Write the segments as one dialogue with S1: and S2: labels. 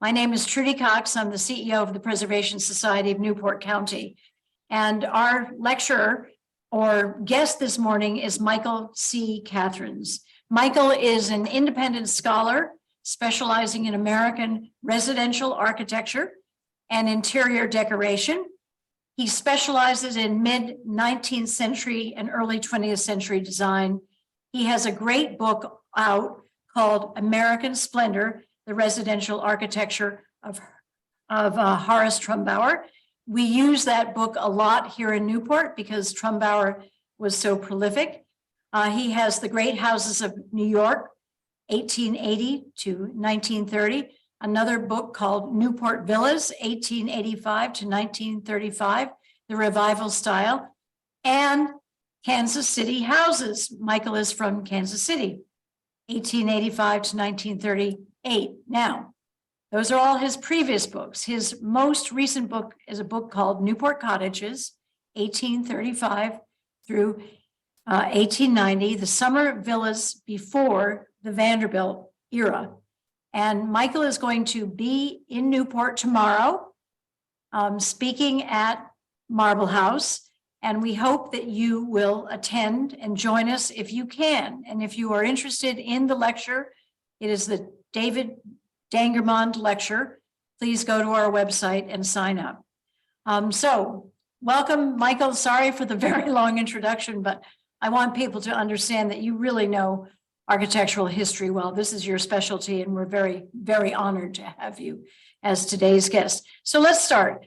S1: My name is Trudy Cox. I'm the CEO of the Preservation Society of Newport County. And our lecturer or guest this morning is Michael C. Kathrens. Michael is an independent scholar specializing in American residential architecture and interior decoration. He specializes in mid-19th century and early 20th century design. He has a great book out called American Splendor, the Residential Architecture of Horace Trumbauer. We use that book a lot here in Newport because Trumbauer was so prolific. He has The Great Houses of New York, 1880 to 1930, another book called Newport Villas, 1885 to 1935, the revival style, and Kansas City Houses. Michael is from Kansas City, 1885 to 1938. Now, those are all his previous books. His most recent book is a book called Newport Cottages, 1835 through 1890, the summer villas before the Vanderbilt era. And Michael is going to be in Newport tomorrow, speaking at Marble House. And we hope that you will attend and join us if you can. And if you are interested in the lecture, it is the David Dangermond lecture. Please go to our website and sign up. So welcome, Michael. Sorry for the very long introduction, but I want people to understand that you really know architectural history well. This is your specialty, and we're very, very honored to have you as today's guest. So let's start.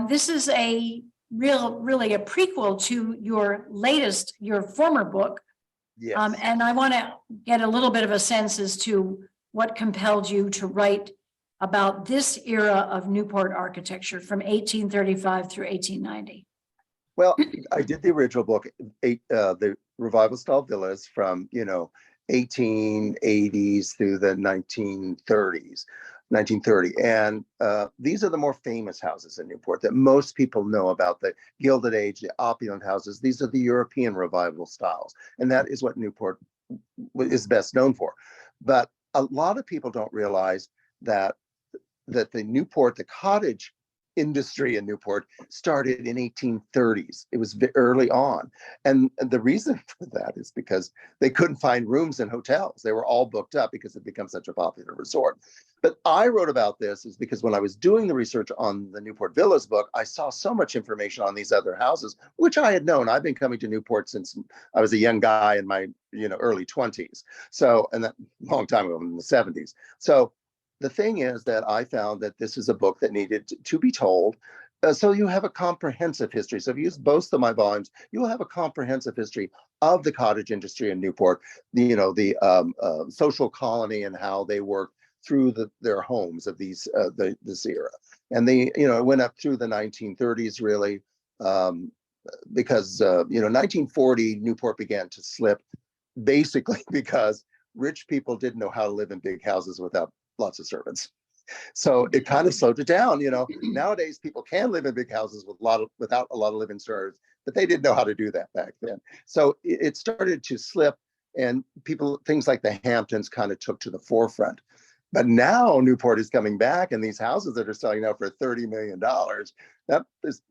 S1: This is really a prequel to your former book.
S2: Yes.
S1: And I want to get a little bit of a sense as to what compelled you to write about this era of Newport architecture from 1835 through 1890.
S2: Well, I did the original book, the revival style villas from, 1880s through the 1930s. And these are the more famous houses in Newport that most people know about, the Gilded Age, the opulent houses. These are the European revival styles. And that is what Newport is best known for. But a lot of people don't realize that the cottage industry in Newport started in 1830s. It was early on. And the reason for that is because they couldn't find rooms in hotels. They were all booked up because it became such a popular resort. But I wrote about this is because when I was doing the research on the Newport Villas book, I saw so much information on these other houses, which I had known. I've been coming to Newport since I was a young guy in my early 20s. So, and that long time ago in the 70s. So the thing is that I found that this is a book that needed to be told. So you have a comprehensive history. So if you use both of my volumes, you will have a comprehensive history of the cottage industry in Newport, the social colony and how they worked through their homes of this era. And it went up through the 1930s really, because 1940 Newport began to slip, basically because rich people didn't know how to live in big houses without lots of servants. So it kind of slowed it down. Nowadays people can live in big houses without a lot of living servants, but they didn't know how to do that back then. So it started to slip, and things like the Hamptons kind of took to the forefront. But now Newport is coming back, and these houses that are selling now for $30 million, that is,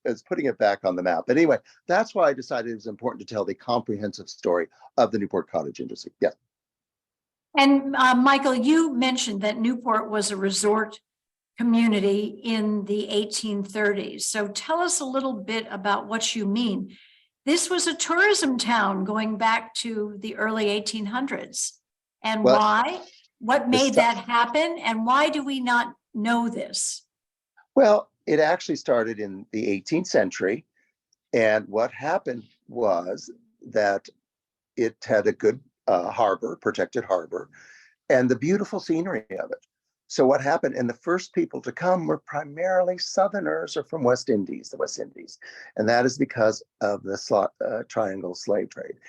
S2: is putting it back on the map. But anyway, that's why I decided it was important to tell the comprehensive story of the Newport cottage industry. Yes.
S1: And Michael, you mentioned that Newport was a resort community in the 1830s. So tell us a little bit about what you mean. This was a tourism town going back to the early 1800s. And why? What made that happen? And why do we not know this? Well,
S2: it actually started in the 18th century. And what happened was that it had a good protected harbor, and the beautiful scenery of it. So what happened, and the first people to come were primarily Southerners or from the West Indies. And that is because of the triangle slave trade.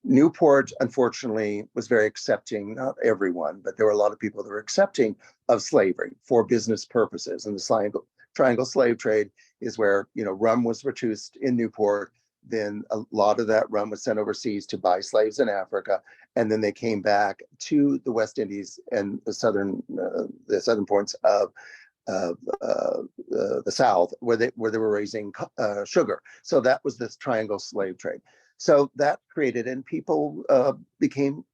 S2: Newport, unfortunately, was very accepting, not everyone, but there were a lot of people that were accepting of slavery for business purposes. And the triangle slave trade is where, rum was produced in Newport. then a lot of that rum was sent overseas to buy slaves in Africa, and then they came back to the West Indies and the southern points of the South, where they were raising sugar. So that was this triangle slave trade. So that created, and people became,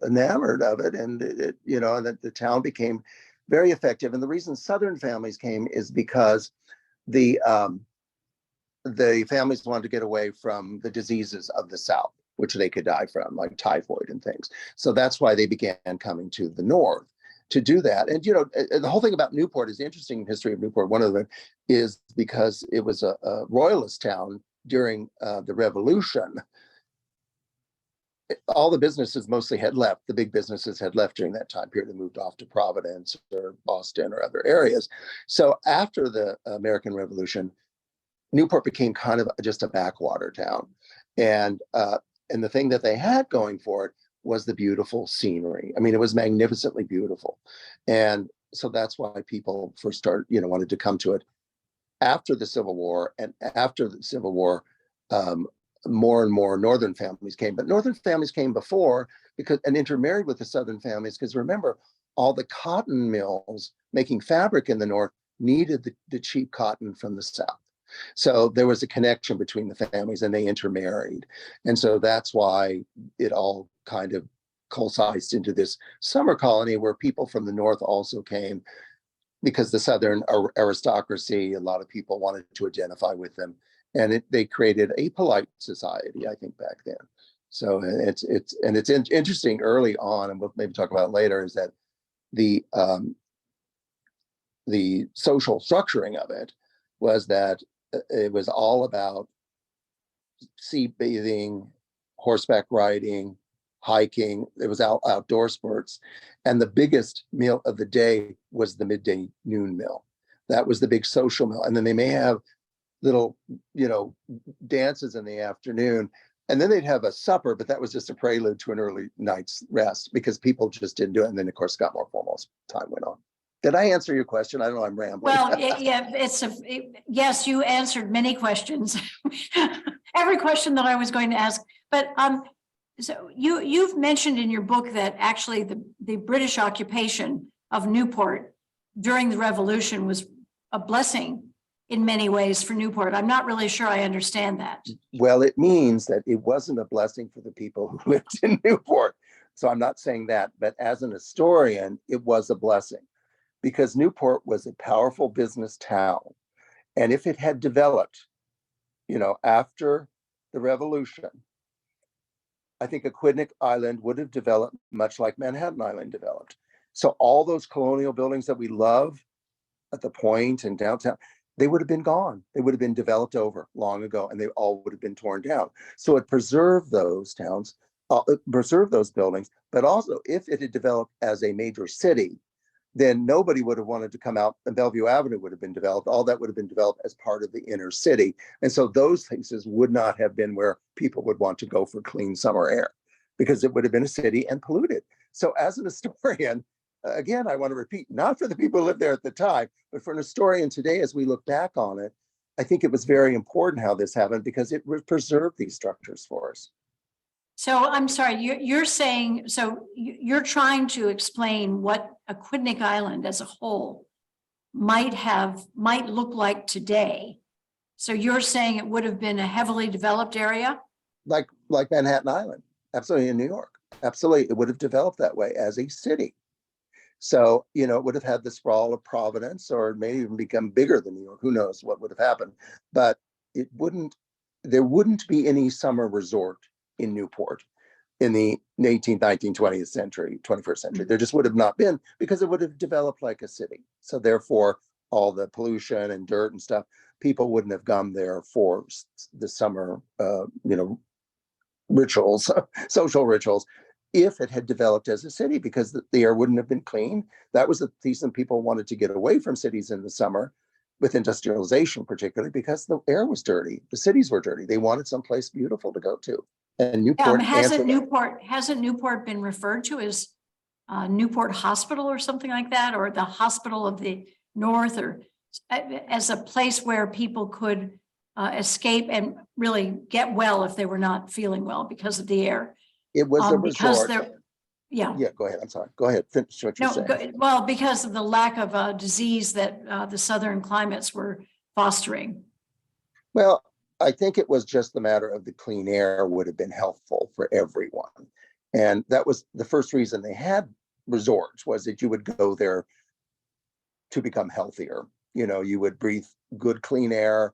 S2: enamored of it, and the town became very effective. And the reason Southern families came is because the families wanted to get away from the diseases of the South, which they could die from, like typhoid and things. So that's why they began coming to the North to do that. And, the whole thing about Newport is the interesting history of Newport. One of them is because it was a royalist town during the Revolution. All the businesses mostly had left. The big businesses had left during that time period and moved off to Providence or Boston or other areas. So after the American Revolution, Newport became kind of just a backwater town. And the thing that they had going for it was the beautiful scenery. I mean, it was magnificently beautiful. And so that's why people first started, wanted to come to it after the Civil War. And after the Civil War, more and more Northern families came. But Northern families came before and intermarried with the Southern families, because remember, all the cotton mills making fabric in the North needed the cheap cotton from the South. So there was a connection between the families, and they intermarried. And so that's why it all kind of coalesced into this summer colony where people from the North also came, because the Southern aristocracy, a lot of people wanted to identify with them. And they created a polite society, I think, back then. So it's interesting early on, and we'll maybe talk about it later, is that the social structuring of it was that it was all about sea bathing, horseback riding, hiking. It was outdoor sports. And the biggest meal of the day was the midday noon meal. That was the big social meal. And then they may have little, dances in the afternoon. And then they'd have a supper, but that was just a prelude to an early night's rest, because people just didn't do it. And then, of course, got more formal as time went on. Did I answer your question? I don't know, I'm rambling.
S1: Well, yes, you answered many questions. Every question that I was going to ask. But so you've mentioned in your book that actually the British occupation of Newport during the Revolution was a blessing in many ways for Newport. I'm not really sure I understand that.
S2: Well, it means that it wasn't a blessing for the people who lived in Newport. So I'm not saying that, but as an historian, it was a blessing, because Newport was a powerful business town. And if it had developed, after the Revolution, I think Aquidneck Island would have developed much like Manhattan Island developed. So all those colonial buildings that we love at the Point and downtown, they would have been gone. They would have been developed over long ago, and they all would have been torn down. So it preserved those towns, preserved those buildings, but also if it had developed as a major city, then nobody would have wanted to come out, and Bellevue Avenue would have been developed. All that would have been developed as part of the inner city. And so those places would not have been where people would want to go for clean summer air, because it would have been a city and polluted. So as an historian, again, I want to repeat, not for the people who lived there at the time, but for an historian today, as we look back on it, I think it was very important how this happened, because it preserved these structures for us.
S1: So I'm sorry, you're saying, so you're trying to explain what Aquidneck Island as a whole might look like today. So you're saying it would have been a heavily developed area? Like
S2: Manhattan Island, absolutely, in New York. Absolutely, it would have developed that way as a city. So, it would have had the sprawl of Providence, or maybe even become bigger than New York. Who knows what would have happened? But there wouldn't be any summer resort in Newport in the 18th, 19th, 20th century, 21st century. There just would have not been, because it would have developed like a city. So therefore, all the pollution and dirt and stuff, people wouldn't have gone there for the summer, rituals, social rituals, if it had developed as a city, because the air wouldn't have been clean. That was the reason people wanted to get away from cities in the summer, with industrialization particularly, because the air was dirty. The cities were dirty. They wanted someplace beautiful to go to. And Newport
S1: hasn't Newport been referred to as Newport Hospital or something like that, or the Hospital of the North, or as a place where people could escape and really get well if they were not feeling well because of the air.
S2: It was a
S1: Because
S2: resort.
S1: they're, yeah.
S2: Yeah, go ahead. I'm sorry. Go ahead. Finish what you're
S1: No,
S2: saying.
S1: well, because of the lack of disease that the southern climates were fostering.
S2: Well, I think it was just the matter of the clean air would have been helpful for everyone. And that was the first reason they had resorts, was that you would go there to become healthier. You know, you would breathe good, clean air,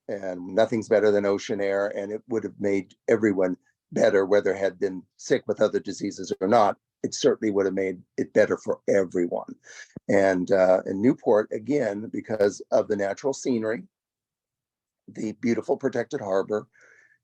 S2: and nothing's better than ocean air. And it would have made everyone better, whether had been sick with other diseases or not. It certainly would have made it better for everyone. And in Newport, again, because of the natural scenery, the beautiful protected harbor,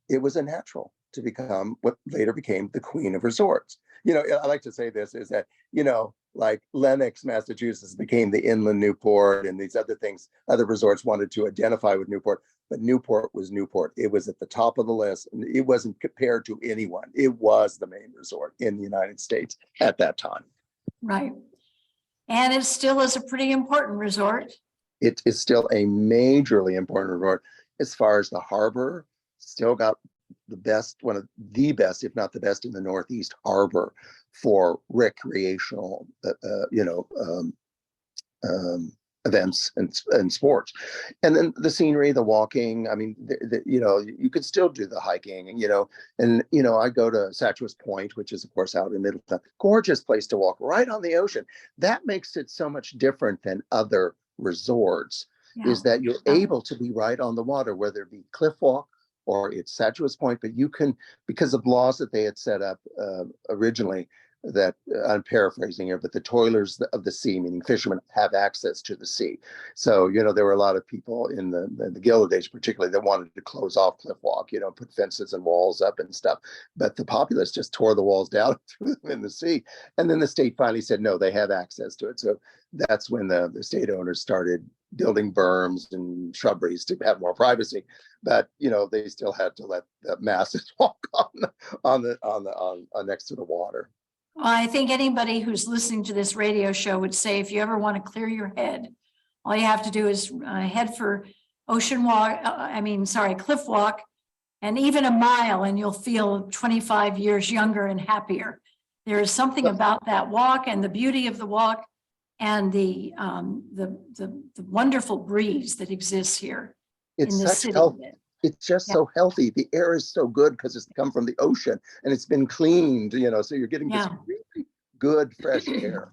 S2: it was a natural to become what later became the queen of resorts. You know, I like to say this is that, you know, like Lenox, Massachusetts became the inland Newport, and these other things, other resorts wanted to identify with Newport, but Newport was Newport. It was at the top of the list, and it wasn't compared to anyone. It was the main resort in the United States at that time.
S1: Right. And it still is a pretty important resort.
S2: It is still a majorly important resort as far as the harbor. Still got the best, one of the best, if not the best, in the Northeast harbor for recreational, events and sports. And then the scenery, the walking. I mean, you know, you could still do the hiking, and I go to Satchwas Point, which is of course out in Middletown. Gorgeous place to walk right on the ocean. That makes it so much different than other resorts.
S1: Yeah.
S2: Is that you're able to be right on the water, whether it be cliff walk or it's Satchwas Point, but you can, because of laws that they had set up originally, that I'm paraphrasing here, but the toilers of the sea, meaning fishermen, have access to the sea. So, you know, there were a lot of people in the Gilded Age, particularly, that wanted to close off cliff walk, you know, put fences and walls up and stuff. But the populace just tore the walls down and threw them in the sea. And then the state finally said, no, they have access to it. So that's when the state owners started building berms and shrubberies to have more privacy. But, you know, they still had to let the masses walk on next to the water.
S1: Well, I think anybody who's listening to this radio show would say, if you ever want to clear your head, all you have to do is head for cliff walk, and even a mile, and you'll feel 25 years younger and happier. There is something about that walk and the beauty of the walk and the wonderful breeze that exists here in the city.
S2: Health. It's just so healthy. The air is so good because it's come from the ocean and it's been cleaned, you know, so you're getting this really good fresh air.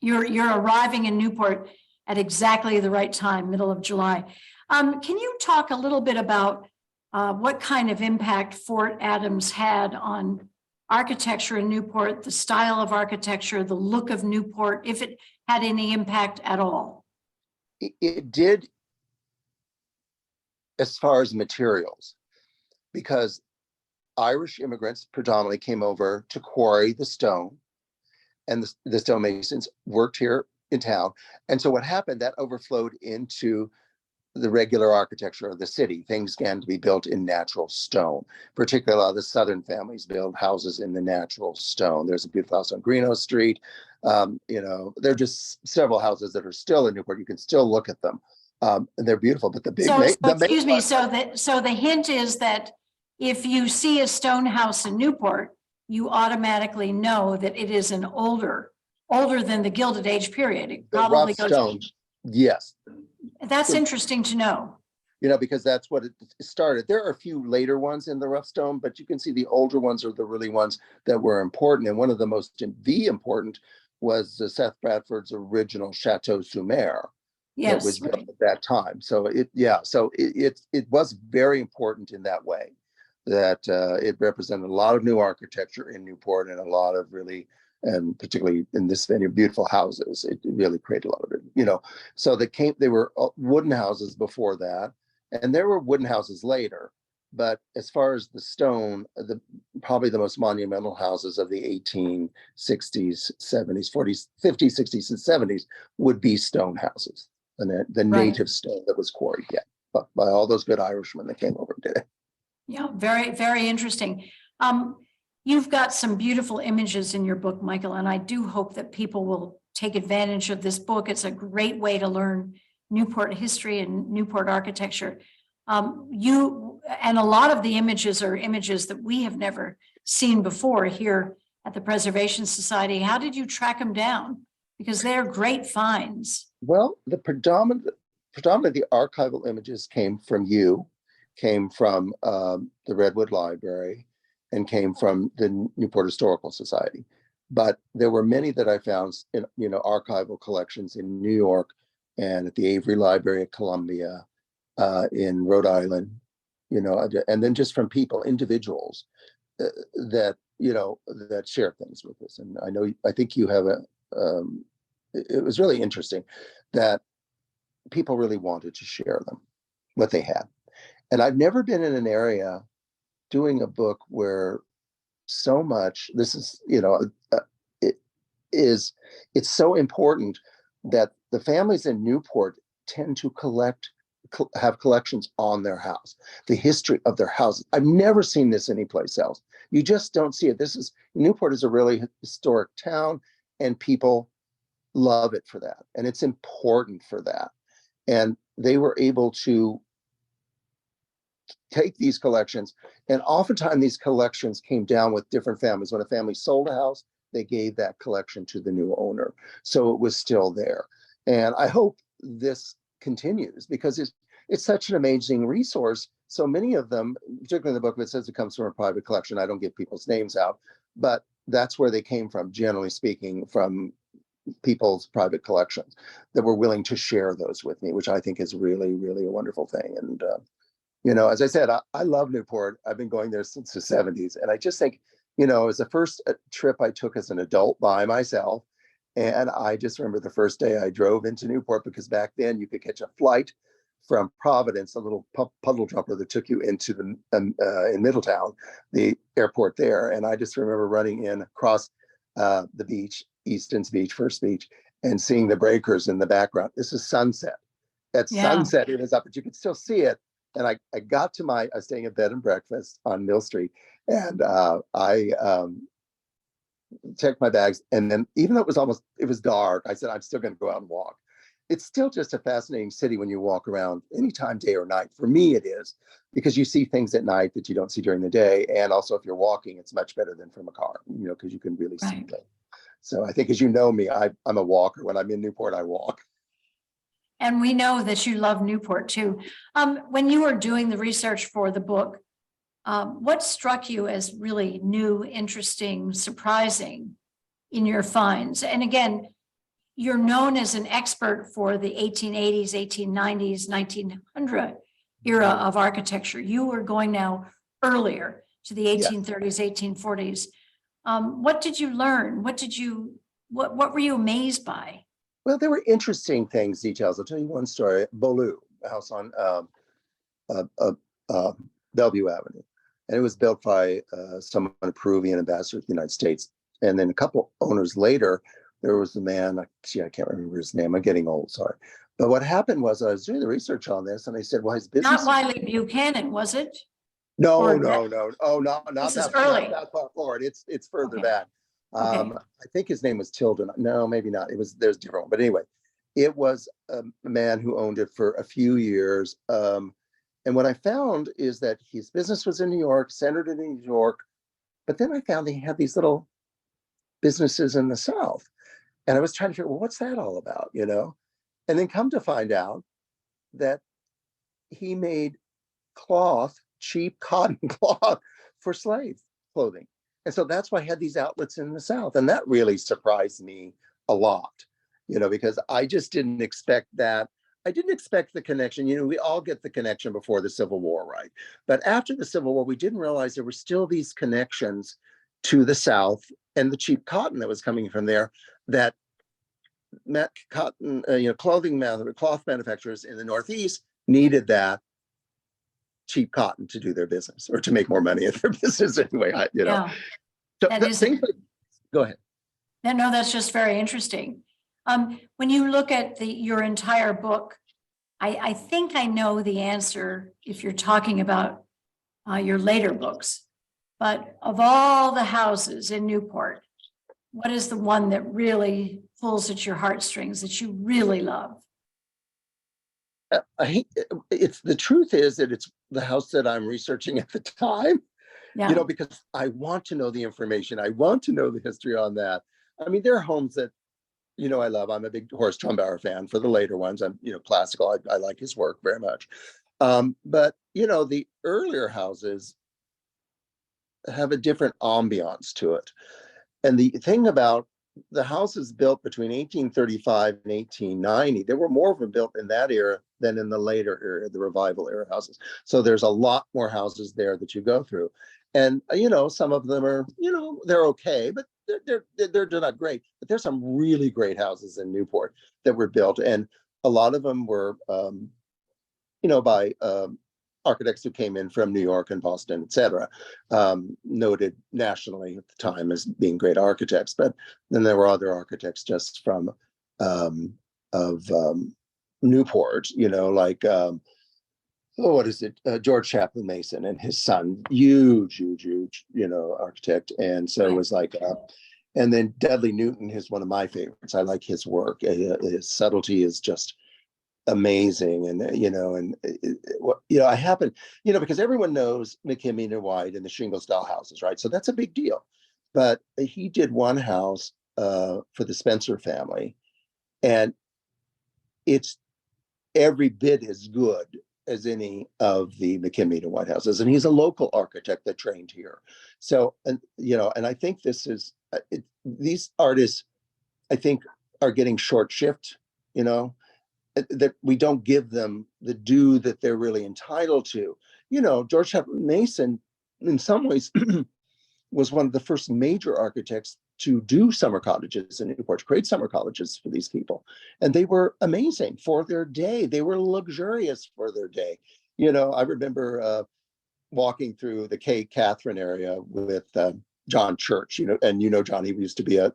S1: You're arriving in Newport at exactly the right time, middle of July. Can you talk a little bit about what kind of impact Fort Adams had on architecture in Newport, the style of architecture, the look of Newport, if it had any impact at all?
S2: It did, as far as materials, because Irish immigrants predominantly came over to quarry the stone, and the stonemasons worked here in town. And so what happened, that overflowed into the regular architecture of the city. Things began to be built in natural stone. Particularly, a lot of the Southern families build houses in the natural stone. There's a beautiful house on Greenough Street. You know, there are just several houses that are still in Newport. You can still look at them. And they're beautiful, but the
S1: hint is that if you see a stone house in Newport, you automatically know that it is an older than the Gilded Age period. It probably goes
S2: stone. Yes.
S1: That's interesting to know.
S2: You know, because that's what it started. There are a few later ones in the rough stone, but you can see the older ones are the really ones that were important. And one of the most important was Seth Bradford's original Chateau Sumer.
S1: Yes,
S2: that was built at that time. So it was very important in that way, that it represented a lot of new architecture in Newport and a lot of really, and particularly in this venue, beautiful houses. It really created a lot of it, you know. So they were wooden houses before that, and there were wooden houses later. But as far as the stone, probably the most monumental houses of the 1860s, 70s, 40s, 50s, 60s, and 70s would be stone houses. The native stone that was quarried, by all those good Irishmen that came over and did it.
S1: Yeah, very, very interesting. You've got some beautiful images in your book, Michael, and I do hope that people will take advantage of this book. It's a great way to learn Newport history and Newport architecture. And a lot of the images are images that we have never seen before here at the Preservation Society. How did you track them down? Because they're great finds.
S2: Well, the predominantly the archival images came from the Redwood Library, and came from the Newport Historical Society. But there were many that I found in, archival collections in New York and at the Avery Library at Columbia, in Rhode Island, and then just from people, individuals that share things with us. And I think you have it was really interesting that people really wanted to share what they had. And I've never been in an area doing a book where so much, it's so important that the families in Newport tend to have collections on their house, the history of their houses. I've never seen this anyplace else. You just don't see it. Newport is a really historic town, and people love it for that. And it's important for that. And they were able to take these collections, and oftentimes these collections came down with different families. When a family sold a house, they gave that collection to the new owner. So it was still there. And I hope this continues, because it's such an amazing resource. So many of them, particularly in the book, it says it comes from a private collection. I don't give people's names out, but that's where they came from, generally speaking, from people's private collections that were willing to share those with me, which I think is really, really a wonderful thing. And, as I said, I love Newport. I've been going there since the 70s. And I just think, it was the first trip I took as an adult by myself. And I just remember the first day I drove into Newport, because back then you could catch a flight from Providence, a little puddle jumper that took you into in Middletown, the airport there. And I just remember running in across the beach, Easton's Beach, First Beach, and seeing the breakers in the background. This is sunset. At sunset, it was up, but you could still see it. And I got to I was staying at bed and breakfast on Mill Street, and I checked my bags. And then, even though it was dark, I said, I'm still going to go out and walk. It's still just a fascinating city when you walk around, anytime, day or night. For me, it is, because you see things at night that you don't see during the day. And also, if you're walking, it's much better than from a car, because you can really see things. So I think, as you know me, I'm a walker. When I'm in Newport, I walk.
S1: And we know that you love Newport too. When you were doing the research for the book, what struck you as really new, interesting, surprising in your finds? And again, you're known as an expert for the 1880s, 1890s, 1900 era of architecture. You were going now earlier to the 1830s, 1840s. What did you learn? What were you amazed by?
S2: Well, there were interesting details. I'll tell you one story. Beaulieu, a house on Bellevue Avenue. And it was built by a Peruvian ambassador to the United States. And then a couple owners later, there was a man, I can't remember his name. I'm getting old, sorry. But what happened was, I was doing the research on this, and I said, well, his business—
S1: Not Wiley Buchanan, was it?
S2: No. Oh, not
S1: this is
S2: that,
S1: early.
S2: not that far forward. It's further back.
S1: Okay.
S2: I think his name was Tilden. No, maybe not. There's different one. But anyway, it was a man who owned it for a few years. And what I found is that his business was in New York, centered in New York. But then I found he had these little businesses in the South. And I was trying to figure, well, what's that all about, And then come to find out that he made cheap cotton cloth for slave clothing. And so that's why I had these outlets in the South. And that really surprised me a lot, because I just didn't expect that. I didn't expect the connection. We all get the connection before the Civil War, right? But after the Civil War, we didn't realize there were still these connections to the South and the cheap cotton that was coming from there, that cotton, cloth manufacturers in the Northeast needed that cheap cotton to do their business, or to make more money at their business anyway. So go ahead.
S1: No, that's just very interesting. When you look at your entire book, I think I know the answer if you're talking about your later books. But of all the houses in Newport, what is the one that really pulls at your heartstrings that you really love?
S2: it's the truth is that it's the house that I'm researching at the time,
S1: Yeah,
S2: because I want to know the information. I want to know the history on that. I mean, there are homes that, I love. I'm a big Horace Trumbauer fan. For the later ones, I'm, classical. I like his work very much. But, the earlier houses have a different ambiance to it. And the thing about the houses built between 1835 and 1890, there were more of them built in that era than in the later era, the revival era houses. So there's a lot more houses there that you go through. And, some of them are, they're okay, but they're not great. But there's some really great houses in Newport that were built. And a lot of them were, by architects who came in from New York and Boston, et cetera, noted nationally at the time as being great architects. But then there were other architects just from Newport, like what is it? George Chapman Mason and his son, huge, architect. And so it was like, and then Dudley Newton is one of my favorites. I like his work. His subtlety is just amazing. And I happen, because everyone knows McKimmey and White and the shingle style houses, right? So that's a big deal. But he did one house for the Spencer family, and it's every bit as good as any of the McKimmey and White houses. And he's a local architect that trained here. So, and I think this is these artists, I think, are getting short shift, that we don't give them the due that they're really entitled to. George Chapman Mason, in some ways, was one of the first major architects to do summer cottages in Newport, create summer cottages for these people. And they were amazing for their day. They were luxurious for their day. I remember walking through the Kathrens area with John Church, and John, he used to be a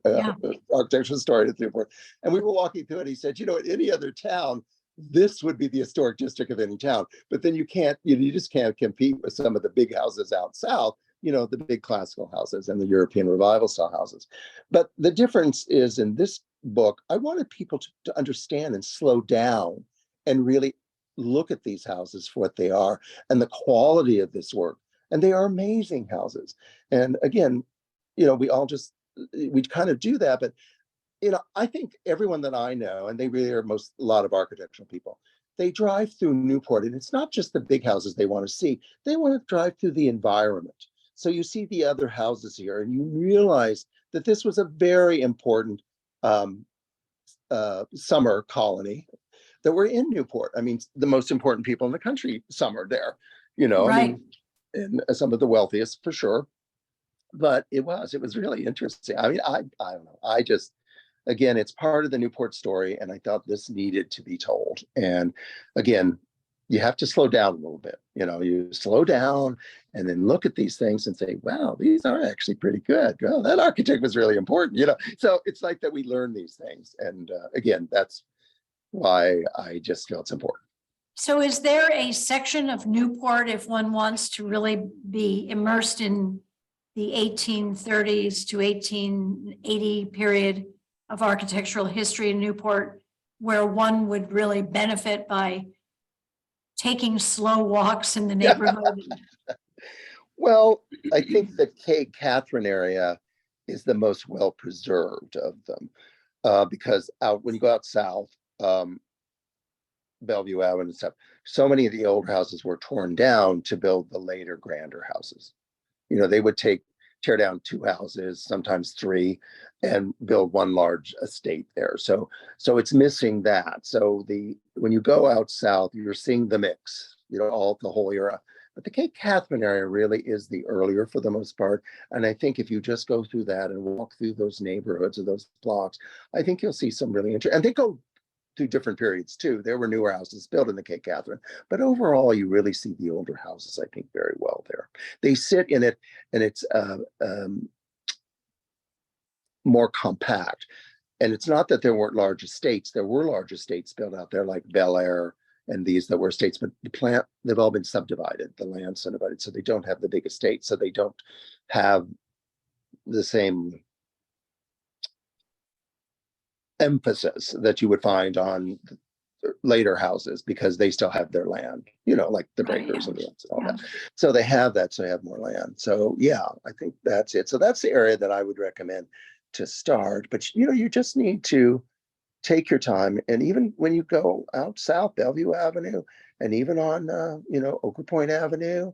S2: architectural historian at Newport. And we were walking through it. He said, in any other town, this would be the historic district of any town. But then you can't, you just can't compete with some of the big houses out south, the big classical houses and the European revival style houses. But the difference is, in this book, I wanted people to understand and slow down and really look at these houses for what they are and the quality of this work. And they are amazing houses. And again, we kind of do that, but I think everyone that I know, and they really are a lot of architectural people, they drive through Newport, and it's not just the big houses they want to see. They want to drive through the environment. So you see the other houses here, and you realize that this was a very important summer colony that were in Newport. I mean, the most important people in the country summered there,
S1: right.
S2: And some of the wealthiest for sure. But it was really interesting. I mean, I don't know. Again, it's part of the Newport story, and I thought this needed to be told. And again, you have to slow down a little bit. You slow down and then look at these things and say, wow, these are actually pretty good. Well, that architect was really important, So it's like that we learn these things. And again, that's why I just feel it's important.
S1: So is there a section of Newport, if one wants to really be immersed in the 1830s to 1880 period of architectural history in Newport, where one would really benefit by taking slow walks in the neighborhood?
S2: Well, I think the Kathrens area is the most well preserved of them, because when you go out south, Bellevue Avenue and stuff, so many of the old houses were torn down to build the later grander houses. They would tear down 2 houses, sometimes 3, and build one large estate there. So it's missing that. So when you go out south, you're seeing the mix, all the whole era. But the Cape Catherine area really is the earlier for the most part. And I think if you just go through that and walk through those neighborhoods or those blocks, I think you'll see some really interesting, and they go through different periods too. There were newer houses built in the Cape Catherine, but overall, you really see the older houses, I think, very well there. They sit in it, and it's more compact. And it's not that there weren't large estates. There were large estates built out there, like Bel Air and these that were estates, but they've all been subdivided, the land subdivided, so they don't have the big estates, so they don't have the same emphasis that you would find on later houses because they still have their land, you know, like the
S1: Right,
S2: breakers
S1: yeah.
S2: and all
S1: Yeah.
S2: that. So they have that, so they have more land. So yeah, I think that's it. So that's the area that I would recommend to start. But you know, you just need to take your time. And even when you go out south, Bellevue Avenue, and even on you know, Oak Point Avenue,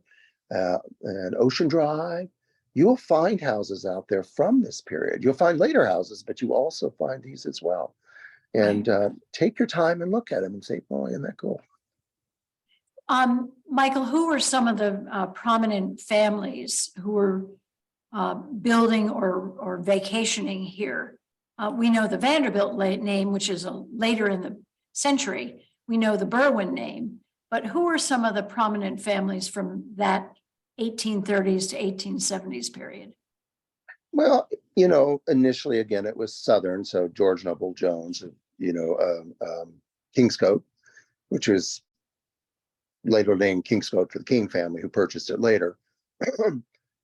S2: and Ocean Drive, you'll find houses out there from this period. You'll find later houses, but you also find these as well. And
S1: Right.
S2: take your time and look at them and say, boy, isn't that cool?
S1: Michael, who were some of the prominent families who were building or vacationing here? We know the Vanderbilt name, which is later in the century. We know the Berwyn name, but who were some of the prominent families from that 1830s to 1870s period?
S2: Well, you know, initially, again, it was Southern. So George Noble Jones, you know, Kingscote, which was later named Kingscote for the King family who purchased it later.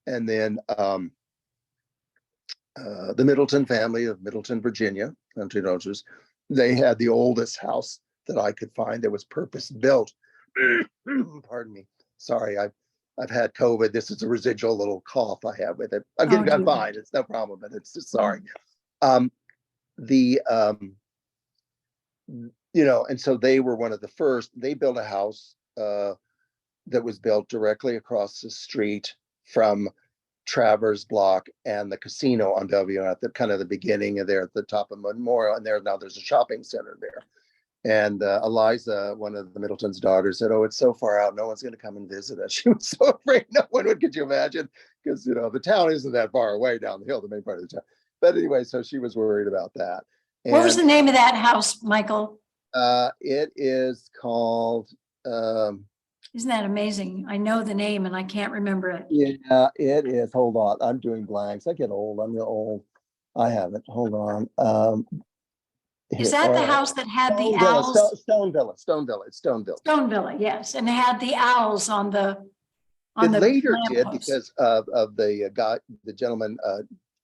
S2: And then the Middleton family of Middleton, Virginia, they had the oldest house that I could find that was purpose built. Pardon me. Sorry, I've had COVID. This is a residual little cough I have with it. I'm fine. It's no problem, but it's just sorry. The you know, and so they were one of the first. They built a house that was built directly across the street from Travers Block and the casino on Bellevue at the kind of the beginning of there at the top of Memorial, and there now there's a shopping center there. And Eliza, one of the Middleton's daughters, said, "Oh, it's so far out, no one's going to come and visit us." She was so afraid no one would. Could you imagine? Because you know the town isn't that far away down the hill, the main part of the town. But anyway, so she was worried about that.
S1: What was
S2: And
S1: the name of that house, Michael?
S2: it is called.
S1: Isn't that amazing? I know the name and I can't remember it.
S2: Yeah, it is. Hold on, I'm doing blanks. I get old. I'm real old. I haven't. Hold on.
S1: Is that the house that had the
S2: Stone Villa,
S1: owls?
S2: Stone Villa, it's Stone Villa.
S1: Stone Villa, yes, and it had the owls on the
S2: It later did
S1: lamppost.
S2: because of the guy, the gentleman,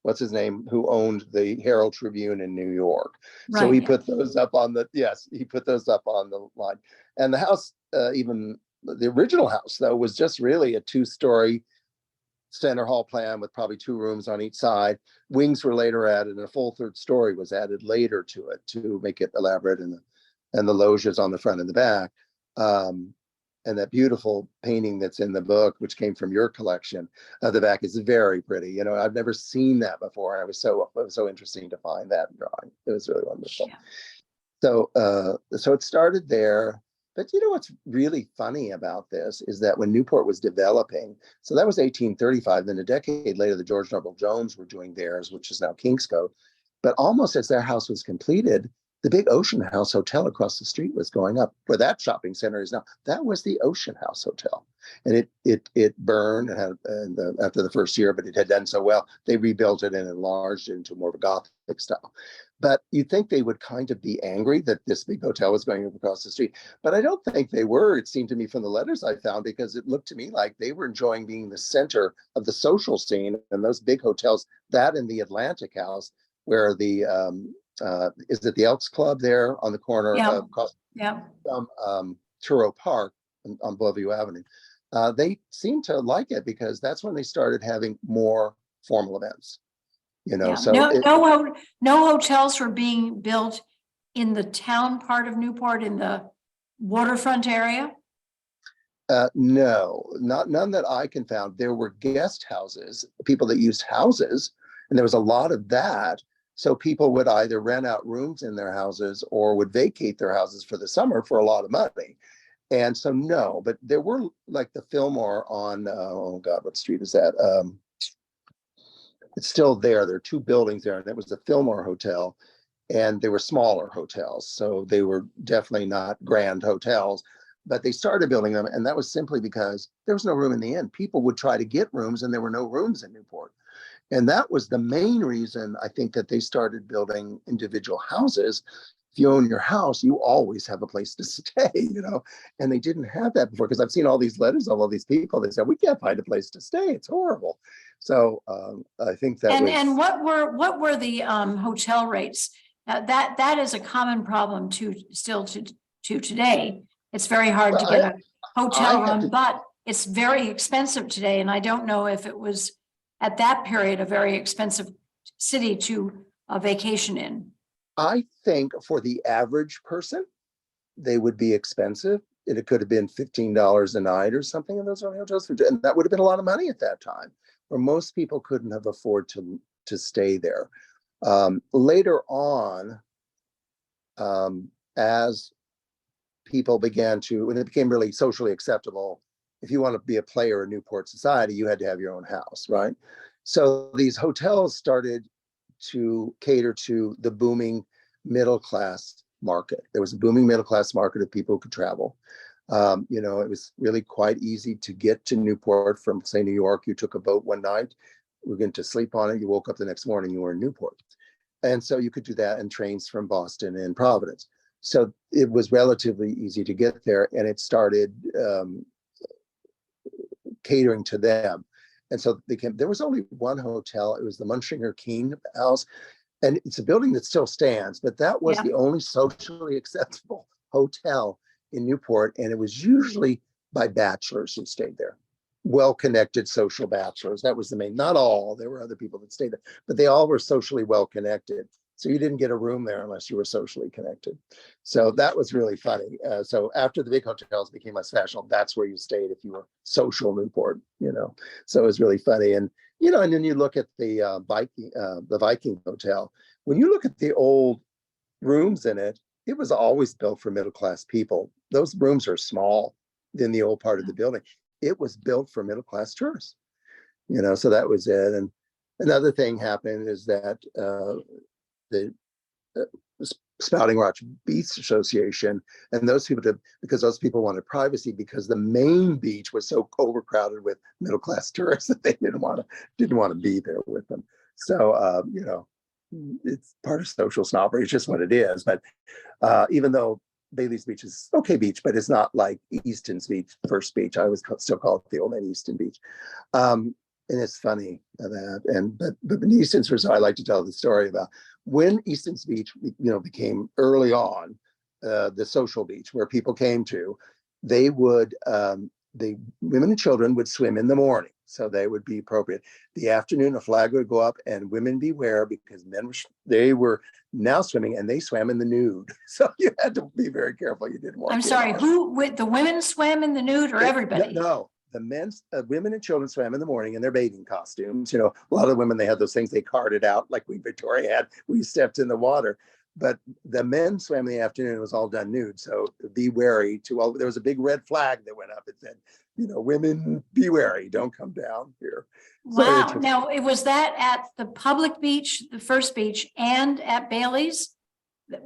S2: what's his name, who owned the Herald Tribune in New York. So
S1: Right,
S2: he
S1: yeah.
S2: put those up on the, yes, he put those up on the line. And the house, even the original house though, was just really a 2-story center hall plan with probably 2 rooms on each side. Wings were later added and a full 3rd story was added later to it to make it elaborate, and the loges on the front and the back. And that beautiful painting that's in the book, which came from your collection, the back is very pretty. You know, I've never seen that before. It was so interesting to find that drawing. It was really wonderful.
S1: Yeah.
S2: So it started there. But you know what's really funny about this is that when Newport was developing, so that was 1835, then a decade later, the George Noble Jones were doing theirs, which is now Kingscote. But almost as their house was completed, the big Ocean House Hotel across the street was going up, where that shopping center is now. That was the Ocean House Hotel, and it burned after the first year, but it had done so well, they rebuilt it and enlarged it into more of a Gothic style. But you'd think they would kind of be angry that this big hotel was going up across the street, but I don't think they were. It seemed to me from the letters I found, because it looked to me like they were enjoying being the center of the social scene, and those big hotels, that and the Atlantic House, where the is it the Elks Club there on the corner
S1: Yeah.
S2: of across
S1: Yeah.
S2: from Turo Park on Bellevue Avenue. They seem to like it because that's when they started having more formal events. You know,
S1: Yeah.
S2: so
S1: No hotels were being built in the town part of Newport, in the waterfront area.
S2: no, none that I can found. There were guest houses, people that used houses, and there was a lot of that. So people would either rent out rooms in their houses or would vacate their houses for the summer for a lot of money. And so no, but there were like the Fillmore on oh God, what street is that? It's still there. There are 2 buildings there, and it was the Fillmore Hotel, and they were smaller hotels, so they were definitely not grand hotels. But they started building them, and that was simply because there was no room in the inn. People would try to get rooms, and there were no rooms in Newport. And that was the main reason, I think, that they started building individual houses. If you own your house, you always have a place to stay, you know, and they didn't have that before, because I've seen all these letters of all these people. They said, we can't find a place to stay. It's horrible. So I think that
S1: And what were the hotel rates? That is a common problem to to today. It's very hard to
S2: Well,
S1: get a
S2: I
S1: hotel
S2: have
S1: room,
S2: to,
S1: but it's very expensive today. And I don't know if it was at that period a very expensive city to vacation in.
S2: I think for the average person, they would be expensive. And it could have been $15 a night or something in those early hotels. And that would have been a lot of money at that time, where most people couldn't have afforded to stay there. Later on, as people began to, when it became really socially acceptable, if you want to be a player in Newport society, you had to have your own house, right? So these hotels started to cater to the booming middle class market. There was a booming middle class market of people who could travel. It was really quite easy to get to Newport from, say, New York. You took a boat one night, you were going to sleep on it. You woke up the next morning, you were in Newport. And so you could do that in trains from Boston and Providence. So it was relatively easy to get there, and it started catering to them. And so there was only one hotel. It was the Munchinger King House. And it's a building that still stands, but that was the only socially acceptable hotel in Newport. And it was usually by bachelors who stayed there. Well-connected social bachelors. That was the main, not all, there were other people that stayed there, but they all were socially well-connected. So you didn't get a room there unless you were socially connected. So that was really funny. So after the big hotels became less fashionable, that's where you stayed if you were social Newport, So it was really funny. And and then you look at the Viking Hotel. When you look at the old rooms in it, it was always built for middle-class people. Those rooms are small in the old part of the building. It was built for middle-class tourists, so that was it. And another thing happened is that the Spouting Rock Beach Association and those people because those people wanted privacy, because the main beach was so overcrowded with middle-class tourists that they didn't want to be there with them. So it's part of social snobbery. It's just what it is. But even though Bailey's Beach is okay beach, but it's not like Easton's Beach, First Beach. I always still call it the old man Easton Beach. And it's funny but in Easton's Resort, I like to tell the story about when Easton's Beach, became early on the social beach where people came to. They would the women and children would swim in the morning, so they would be appropriate. The afternoon, a flag would go up, and women beware, because they were now swimming, and they swam in the nude. So you had to be very careful. You didn't want.
S1: I'm sorry. The women swam in the nude, or everybody?
S2: No. The women and children swam in the morning in their bathing costumes. A lot of the women, they had those things they carted out, like Victoria had. We stepped in the water, but the men swam in the afternoon. It was all done nude. So be wary. There was a big red flag that went up. It said, women, be wary. Don't come down here.
S1: Wow. Now, was that at the public beach, the First Beach, and at Bailey's?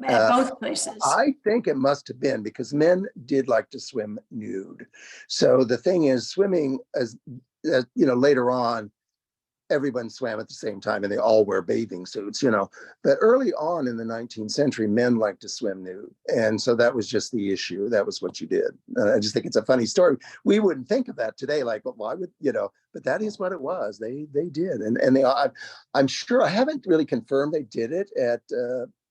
S1: At both places?
S2: I think it must have been, because men did like to swim nude. So the thing is, swimming, as later on, everyone swam at the same time, and they all wear bathing suits, But early on in the 19th century, men liked to swim nude. And so that was just the issue. That was what you did. I just think it's a funny story. We wouldn't think of that today, like, well, why would, but that is what it was. They did. And I'm sure, I haven't really confirmed they did it at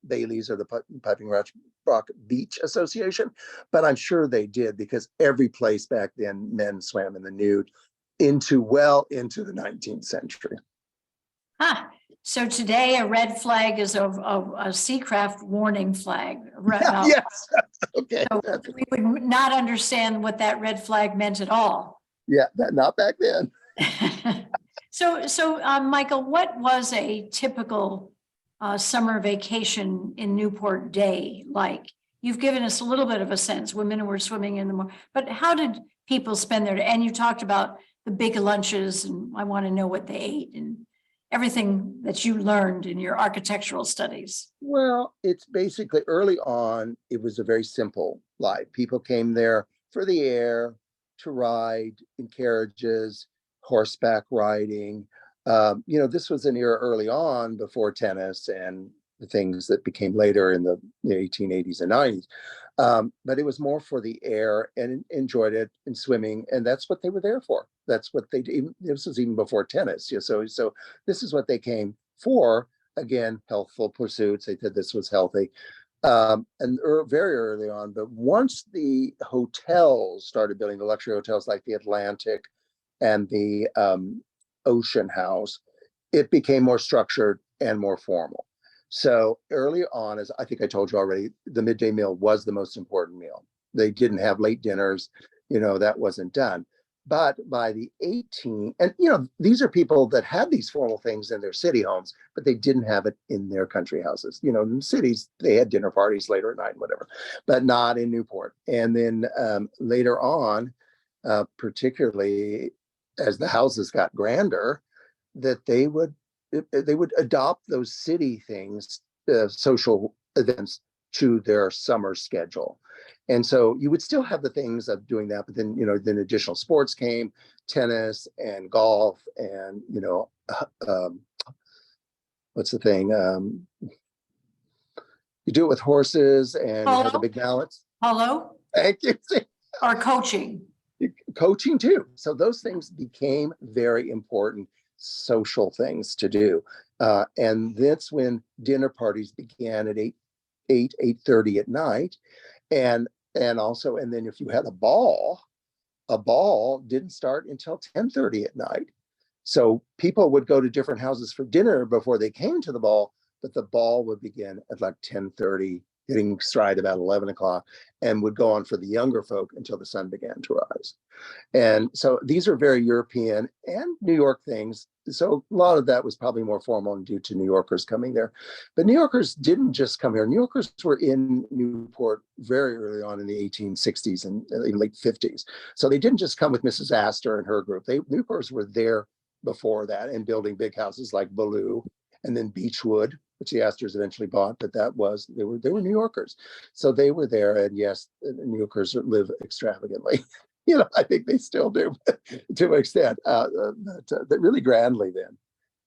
S2: Bailey's or the Piping Rock Beach Association, but I'm sure they did, because every place back then, men swam in the nude into the 19th century.
S1: So today a red flag is a seacraft warning flag.
S2: Yes. Okay.
S1: So we would not understand what that red flag meant at all.
S2: Yeah, not back then.
S1: So Michael, what was a typical summer vacation in Newport day like? You've given us a little bit of a sense. Women were swimming in the morning, but how did people spend their day? And you talked about the big lunches, and I want to know what they ate and everything that you learned in your architectural studies.
S2: Well, it's basically, early on, it was a very simple life. People came there for the air, to ride in carriages, horseback riding. This was an era early on, before tennis and the things that became later in the 1880s and 90s. But it was more for the air, and enjoyed it, and swimming, and that's what they were there for. That's what they did. This was even before tennis. So this is what they came for. Again, healthful pursuits. They said this was healthy. Very early on. But once the hotels started building the luxury hotels like the Atlantic and the Ocean House, it became more structured and more formal. So early on, as I think I told you already, the midday meal was the most important meal. They didn't have late dinners, that wasn't done. But by the 18, and these are people that had these formal things in their city homes, but they didn't have it in their country houses. In the cities, they had dinner parties later at night, whatever, but not in Newport. And then later on, particularly as the houses got grander, that they would adopt those city things, social events, to their summer schedule. And so you would still have the things of doing that, but then then additional sports came, tennis and golf, and what's the thing, you do it with horses and you have the big ballots.
S1: Polo
S2: Thank you.
S1: or coaching.
S2: Coaching too. So those things became very important social things to do. And that's when dinner parties began at 8:30 at night. And then if you had a ball didn't start until 10:30 at night. So people would go to different houses for dinner before they came to the ball, but the ball would begin at like 10:30, hitting stride about 11 o'clock, and would go on for the younger folk until the sun began to rise. And so these are very European and New York things. So a lot of that was probably more formal and due to New Yorkers coming there. But New Yorkers didn't just come here. New Yorkers were in Newport very early on in the 1860s and late 50s. So they didn't just come with Mrs. Astor and her group. New Yorkers were there before that and building big houses like Ballou and then Beechwood, which the Astors eventually bought, but they were New Yorkers. So they were there, and yes, New Yorkers live extravagantly. I think they still do to an extent, really grandly then.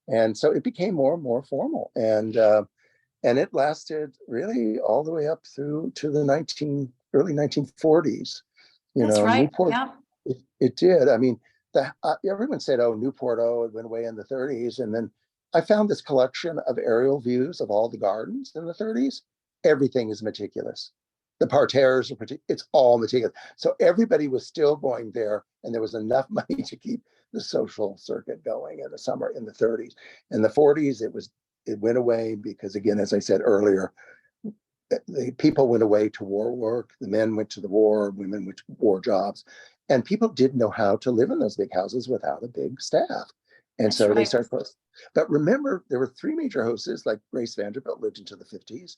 S2: And so it became more and more formal, and it lasted really all the way up through to the early 1940s.
S1: That's right.
S2: Newport,
S1: Yeah.
S2: it did. I mean, everyone said, "Oh, Newport, it went away in the 30s," and then I found this collection of aerial views of all the gardens in the 30s. Everything is meticulous. The parterres are it's all meticulous. So everybody was still going there, and there was enough money to keep the social circuit going in the summer in the 30s. In the 40s, it went away because, again, as I said earlier, the people went away to war work. The men went to the war, women went to war jobs, and people didn't know how to live in those big houses without a big staff. And
S1: That's
S2: so
S1: right.
S2: they started close. But remember, there were three major hostesses, like Grace Vanderbilt lived into the 50s.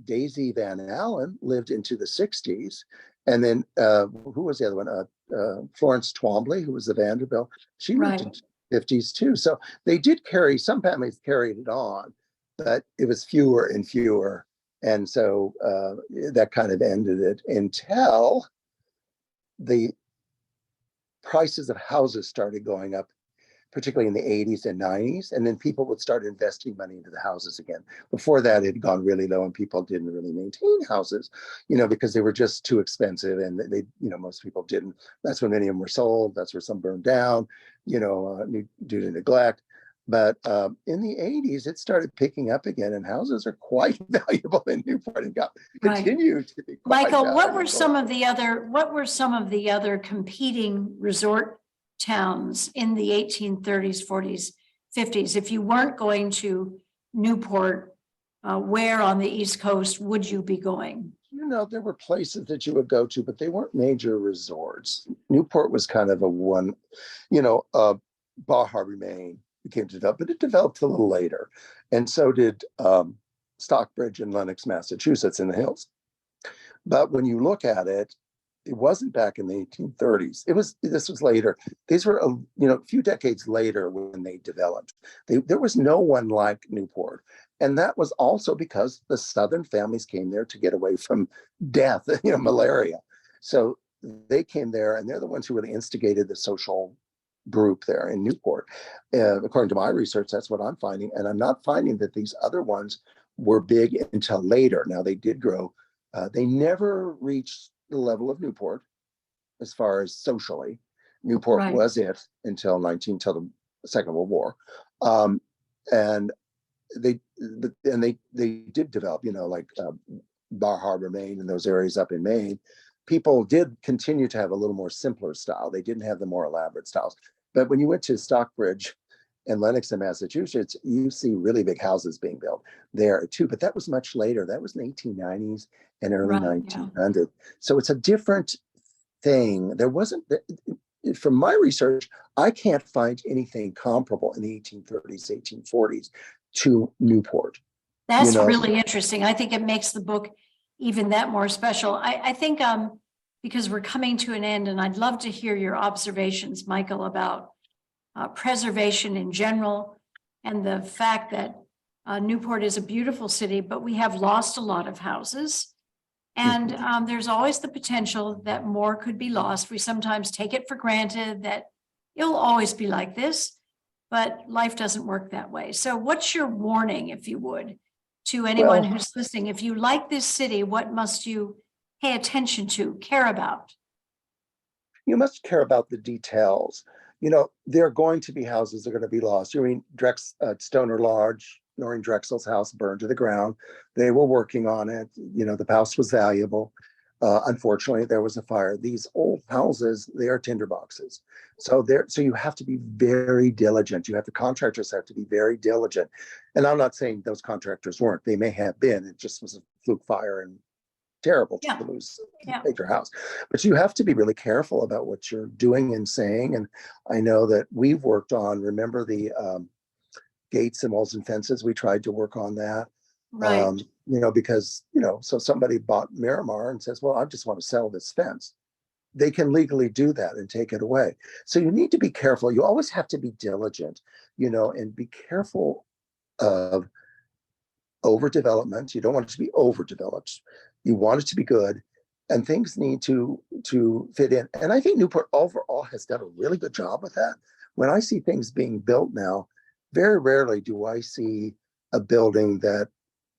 S2: Daisy Van Allen lived into the 60s. And then who was the other one? Florence Twombly, who was the Vanderbilt. She lived into the 50s too. So they did some families carried it on, but it was fewer and fewer. And so that kind of ended it until the prices of houses started going up, particularly in the 80s and 90s. And then people would start investing money into the houses again. Before that, it had gone really low and people didn't really maintain houses, because they were just too expensive, and they, most people didn't. That's when many of them were sold. That's where some burned down, due to neglect. But in the 80s, it started picking up again, and houses are quite valuable in Newport and continue to be quite
S1: Michael,
S2: valuable.
S1: what were some of the other competing resort towns in the 1830s, 40s, 50s? If you weren't going to Newport, where on the East Coast would you be going?
S2: There were places that you would go to, but they weren't major resorts. Newport was kind of a one, Bar Harbor, Maine became developed, but it developed a little later. And so did Stockbridge in Lenox, Massachusetts in the hills. But when you look at it, it wasn't back in the 1830s. This was later. These were, a few decades later when they developed. There was no one like Newport. And that was also because the Southern families came there to get away from death, malaria. So they came there, and they're the ones who really instigated the social group there in Newport. According to my research, that's what I'm finding. And I'm not finding that these other ones were big until later. Now, they did grow. They never reached the level of Newport as far as socially. Newport was it until the Second World War. And they did develop, like Bar Harbor, Maine, and those areas up in Maine. People did continue to have a little more simpler style. They didn't have the more elaborate styles. But when you went to Stockbridge and Lennox in Massachusetts, you see really big houses being built there too. But that was much later. That was in the 1890s and early
S1: Right, yeah.
S2: 1900s. So it's a different thing. There wasn't, from my research, I can't find anything comparable in the 1830s, 1840s to Newport.
S1: That's really interesting. I think it makes the book even that more special. I think because we're coming to an end, and I'd love to hear your observations, Michael, about preservation in general, and the fact that Newport is a beautiful city, but we have lost a lot of houses. And there's always the potential that more could be lost. We sometimes take it for granted that it'll always be like this, but life doesn't work that way. So what's your warning, if you would, to anyone who's listening? If you like this city, what must you pay attention to, care about?
S2: You must care about the details. There are going to be houses that are going to be lost. Stoner Lodge, Noreen Drexel's house burned to the ground. They were working on it. The house was valuable. Unfortunately, there was a fire. These old houses, they are tinderboxes. So you have to be very diligent. The contractors have to be very diligent. And I'm not saying those contractors weren't. They may have been. It just was a fluke fire and terrible to lose your house. But you have to be really careful about what you're doing and saying. And I know that we've worked on, remember the gates and walls and fences? We tried to work on that.
S1: Right.
S2: Because, so somebody bought Miramar and says, well, I just want to sell this fence. They can legally do that and take it away. So you need to be careful. You always have to be diligent, and be careful of overdevelopment. You don't want it to be overdeveloped. You want it to be good, and things need to fit in. And I think Newport overall has done a really good job with that. When I see things being built now, very rarely do I see a building that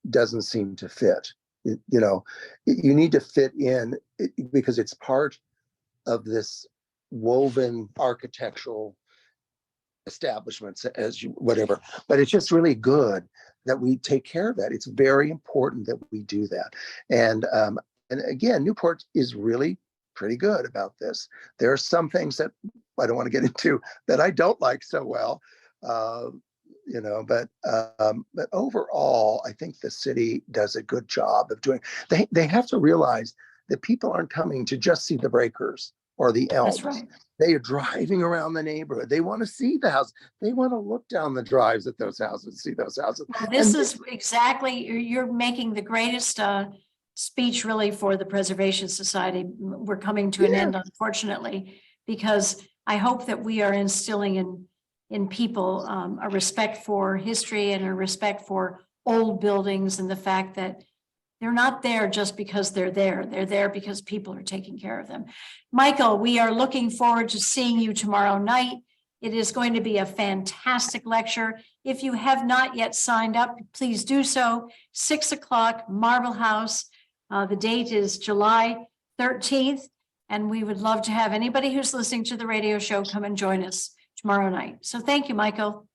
S2: doesn't seem to fit. You need to fit in because it's part of this woven architectural establishments whatever. But it's just really good that we take care of that. It's very important that we do that. And again, Newport is really pretty good about this. There are some things that I don't want to get into that I don't like so well. But overall, I think the city does a good job of doing. They have to realize that people aren't coming to just see the breakers or the elms.
S1: That's right.
S2: They are driving around the neighborhood. They want to see the house. They want to look down the drives at those houses, see those houses.
S1: Well, this is exactly, you're making the greatest speech really for the Preservation Society. We're coming to an end, unfortunately, because I hope that we are instilling in people a respect for history and a respect for old buildings, and the fact that they're not there just because they're there. They're there because people are taking care of them. Michael, we are looking forward to seeing you tomorrow night. It is going to be a fantastic lecture. If you have not yet signed up, please do so. 6 o'clock, Marble House. The date is July 13th, and we would love to have anybody who's listening to the radio show come and join us tomorrow night. So thank you, Michael.